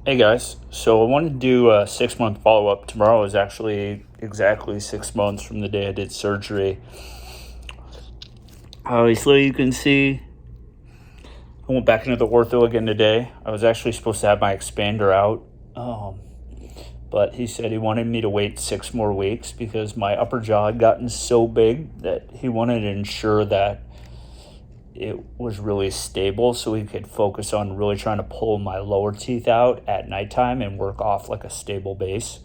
Hey guys, so I wanted to do a 6 month follow up. Tomorrow is actually exactly 6 months from the day I did surgery. Obviously, you can see I went back into the ortho again today. I was actually supposed to have my expander out, but he said he wanted me to wait 6 more weeks because my upper jaw had gotten so big that he wanted to ensure that it was really stable so he could focus on really trying to pull my lower teeth out at nighttime and work off like a stable base.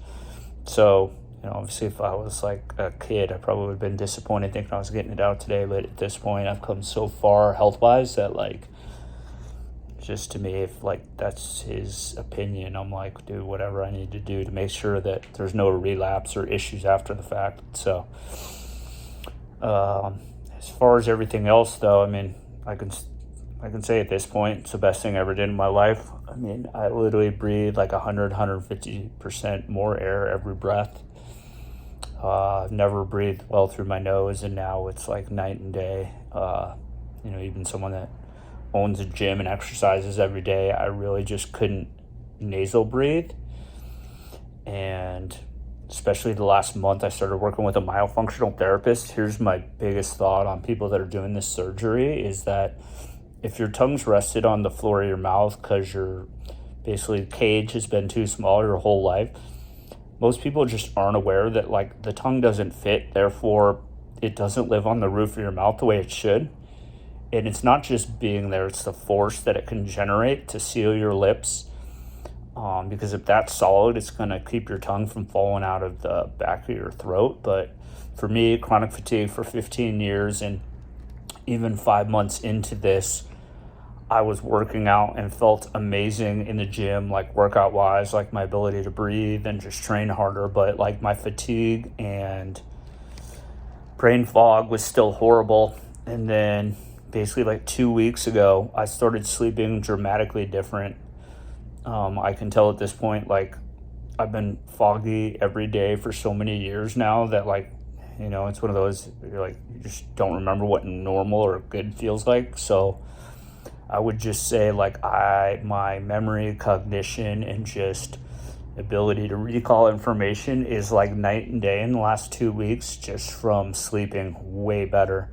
So, obviously if I was like a kid, I probably would have been disappointed thinking I was getting it out today. But at this point, I've come so far health-wise that like, just to me, if like that's his opinion, I'm like, do whatever I need to do to make sure that there's no relapse or issues after the fact. So, as far as everything else, though, I mean, I can say at this point, it's the best thing I ever did in my life. I mean, I literally breathe like 150% more air every breath. I've never breathed well through my nose, and now it's like night and day. Even someone that owns a gym and exercises every day, I really just couldn't nasal breathe. And especially the last month, I started working with a myofunctional therapist. Here's my biggest thought on people that are doing this surgery is that if your tongue's rested on the floor of your mouth because your basically cage has been too small your whole life, most people just aren't aware that like the tongue doesn't fit, therefore it doesn't live on the roof of your mouth the way it should. And it's not just being there, it's the force that it can generate to seal your lips. Because if that's solid, it's going to keep your tongue from falling out of the back of your throat. But for me, chronic fatigue for 15 years and even 5 months into this, I was working out and felt amazing in the gym, like workout wise, like my ability to breathe and just train harder. But like my fatigue and brain fog was still horrible. And then basically like 2 weeks ago, I started sleeping dramatically different. I can tell at this point, like, I've been foggy every day for so many years now that, like, it's one of those, you're like, you just don't remember what normal or good feels like. So I would just say, like, my memory, cognition, and just ability to recall information is like night and day in the last 2 weeks just from sleeping way better.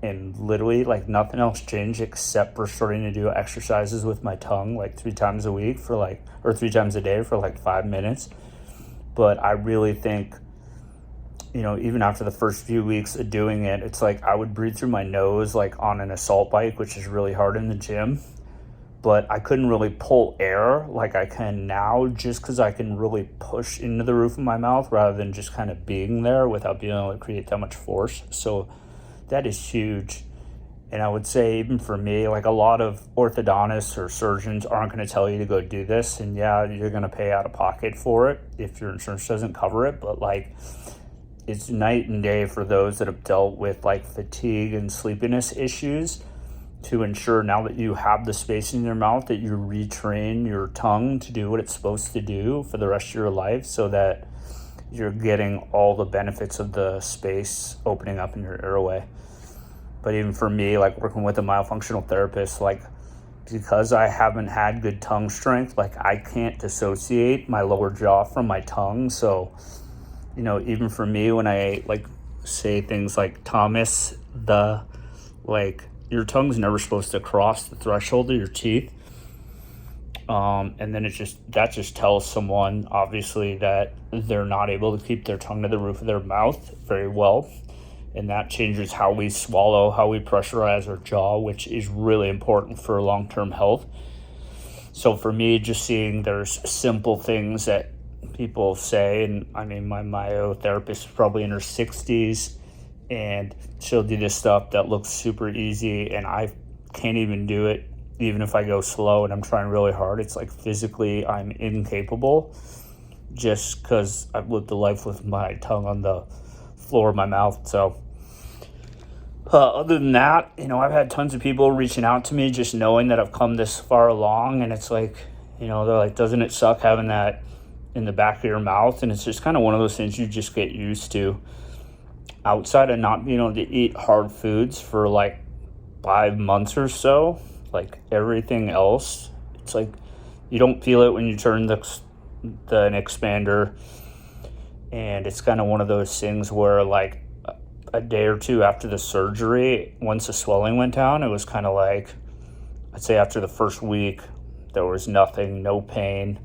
And literally like nothing else changed except for starting to do exercises with my tongue like 3 times a week or 3 times a day for like 5 minutes. But I really think, even after the first few weeks of doing it, it's like I would breathe through my nose like on an assault bike, which is really hard in the gym. But I couldn't really pull air like I can now just because I can really push into the roof of my mouth rather than just kind of being there without being able to create that much force. So that is huge. And I would say even for me, like a lot of orthodontists or surgeons aren't going to tell you to go do this. And yeah, you're going to pay out of pocket for it if your insurance doesn't cover it. But like it's night and day for those that have dealt with like fatigue and sleepiness issues to ensure now that you have the space in your mouth that you retrain your tongue to do what it's supposed to do for the rest of your life so that you're getting all the benefits of the space opening up in your airway. But even for me, like working with a myofunctional therapist, like because I haven't had good tongue strength, like I can't dissociate my lower jaw from my tongue. So, even for me, when I like say things like Thomas, your tongue's never supposed to cross the threshold of your teeth. And then that just tells someone obviously that they're not able to keep their tongue to the roof of their mouth very well. And that changes how we swallow, how we pressurize our jaw, which is really important for long-term health. So for me, just seeing there's simple things that people say, and I mean, my myotherapist is probably in her 60s, and she'll do this stuff that looks super easy, and I can't even do it. Even if I go slow and I'm trying really hard, it's like physically I'm incapable just because I've lived a life with my tongue on the floor of my mouth. So other than that, I've had tons of people reaching out to me just knowing that I've come this far along. And it's like, they're like, doesn't it suck having that in the back of your mouth? And it's just kind of one of those things you just get used to. Outside of not being able to eat hard foods for like 5 months or so, like everything else, it's like You don't feel it when you turn the an expander, and it's kind of one of those things where like a day or two after the surgery, once the swelling went down, it was kind of like, I'd say after the first week, there was nothing, no pain.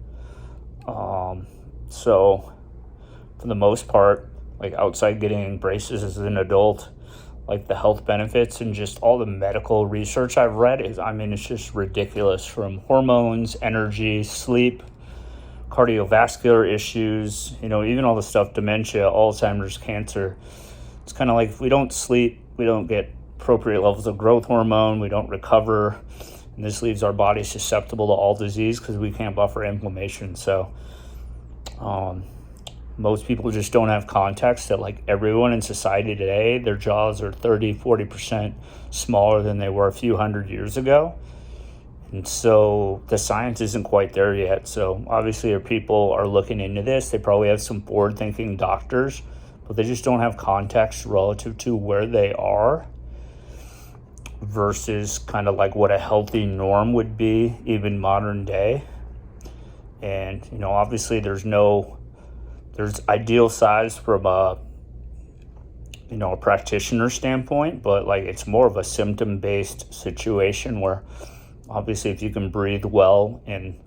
So for the most part, like outside getting braces as an adult, like the health benefits and just all the medical research I've read is, I mean, it's just ridiculous, from hormones, energy, sleep, cardiovascular issues, even all the stuff, dementia, Alzheimer's, cancer. It's kind of like if we don't sleep, we don't get appropriate levels of growth hormone, we don't recover, and this leaves our body susceptible to all disease because we can't buffer inflammation. So most people just don't have context that like everyone in society today, their jaws are 30-40% smaller than they were a few hundred years ago. And so the science isn't quite there yet. So obviously if people are looking into this, they probably have some forward-thinking doctors, but they just don't have context relative to where they are versus kind of like what a healthy norm would be, even modern day. And, obviously there's ideal size from a practitioner standpoint, but like it's more of a symptom-based situation where obviously if you can breathe well and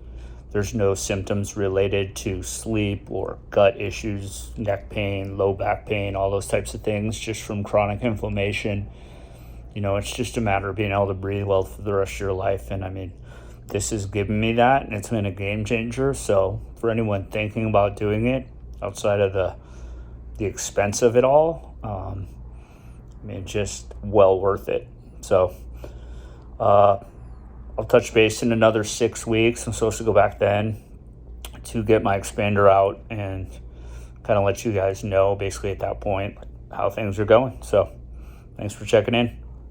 there's no symptoms related to sleep or gut issues, neck pain, low back pain, all those types of things just from chronic inflammation, it's just a matter of being able to breathe well for the rest of your life. And I mean, this has given me that, and it's been a game changer. So for anyone thinking about doing it outside of the expense of it all, just well worth it. So I'll touch base in another 6 weeks. I'm supposed to go back then to get my expander out and kind of let you guys know basically at that point how things are going. So thanks for checking in.